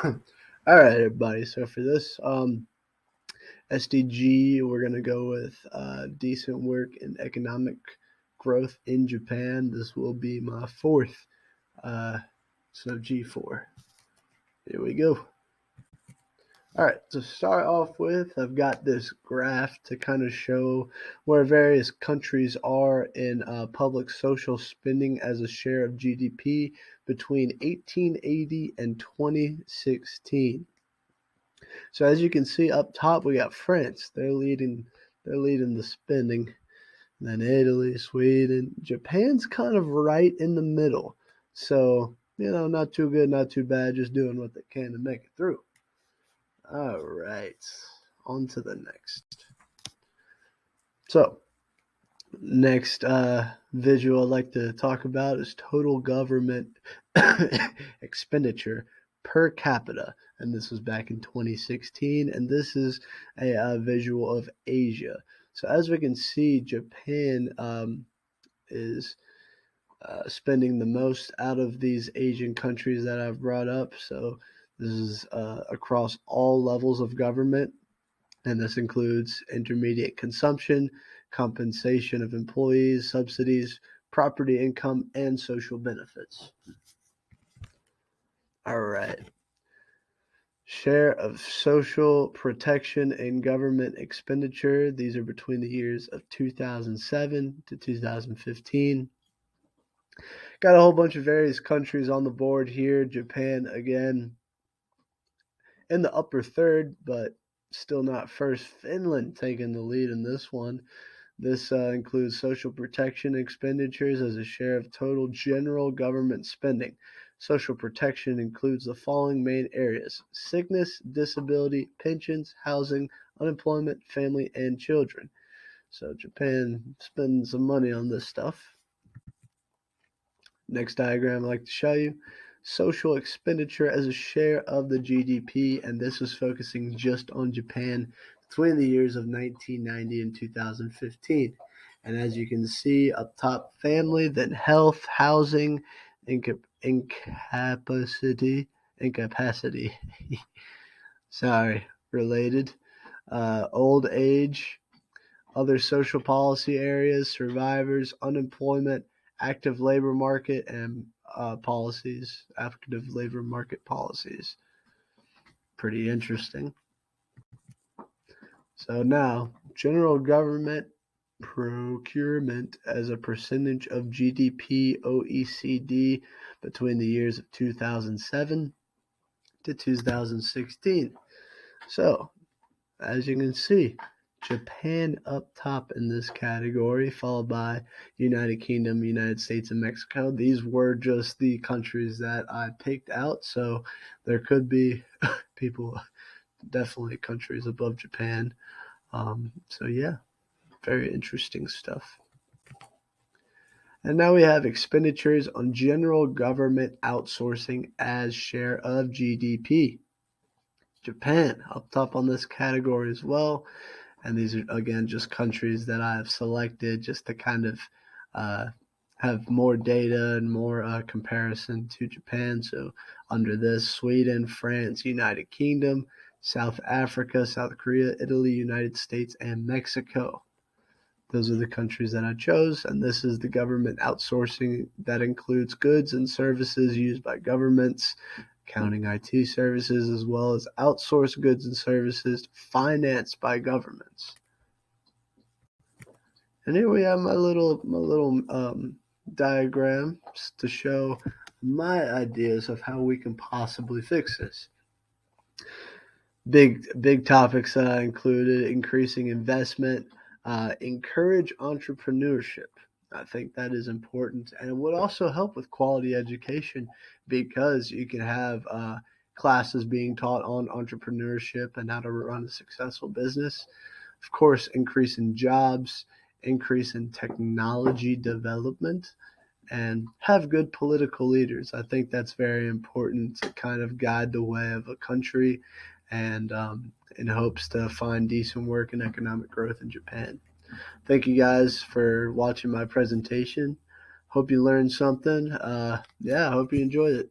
All right, everybody. So for this SDG, we're gonna go with decent work in economic growth in Japan. This will be my fourth. Uh, so G4. Here we go. All right, to start off with, I've got this graph to kind of show where various countries are in public social spending as a share of GDP between 1880 and 2016. So as you can see up top, we got France. They're leading. They're leading the spending. And then Italy, Sweden, Japan's kind of right in the middle. So not too good, not too bad. Just doing what they can to make it through. All right, on to the next. So next visual I'd like to talk about is total government expenditure per capita, and this was back in 2016, and this is a visual of Asia. So as we can see, Japan is spending the most out of these Asian countries that I've brought up. So this is across all levels of government, and this includes intermediate consumption, compensation of employees, subsidies, property income, and social benefits. All right. Share of social protection and government expenditure. These are between the years of 2007 to 2015. Got a whole bunch of various countries on the board here. Japan, again, in the upper third, but still not first. Finland taking the lead in this one. This includes social protection expenditures as a share of total general government spending. Social protection includes the following main areas: sickness, disability, pensions, housing, unemployment, family, and children. So Japan spends some money on this stuff. Next diagram I'd like to show you. Social expenditure as a share of the GDP, and this is focusing just on Japan between the years of 1990 and 2015. And as you can see up top, family, then health, housing, incapacity, sorry, related, old age, other social policy areas, survivors, unemployment, active labor market, and policies, active labor market policies. Pretty interesting. So now, general government procurement as a percentage of GDP OECD between the years of 2007 to 2016. So, as you can see, Japan up top in this category, followed by United Kingdom, United States, and Mexico. These were just the countries that I picked out, so there could be people, definitely countries above Japan. So yeah, very interesting stuff. And now we have expenditures on general government outsourcing as share of GDP. Japan up top on this category as well. And these are, again, just countries that I have selected just to kind of uh, have more data and more comparison to Japan. So under this, Sweden, France, United Kingdom, South Africa, South Korea, Italy, United States, and Mexico. Those are the countries that I chose, and this is the government outsourcing that includes goods and services used by governments, counting IT services, as well as outsourced goods and services financed by governments. And here we have my little diagram to show my ideas of how we can possibly fix this. Big topics that I included: increasing investment, encourage entrepreneurship. I think that is important, and it would also help with quality education because you can have classes being taught on entrepreneurship and how to run a successful business. Of course, increase in jobs, increase in technology development, and have good political leaders. I think that's very important to kind of guide the way of a country and in hopes to find decent work and economic growth in Japan. Thank you guys for watching my presentation. Hope you learned something. Yeah, I hope you enjoyed it.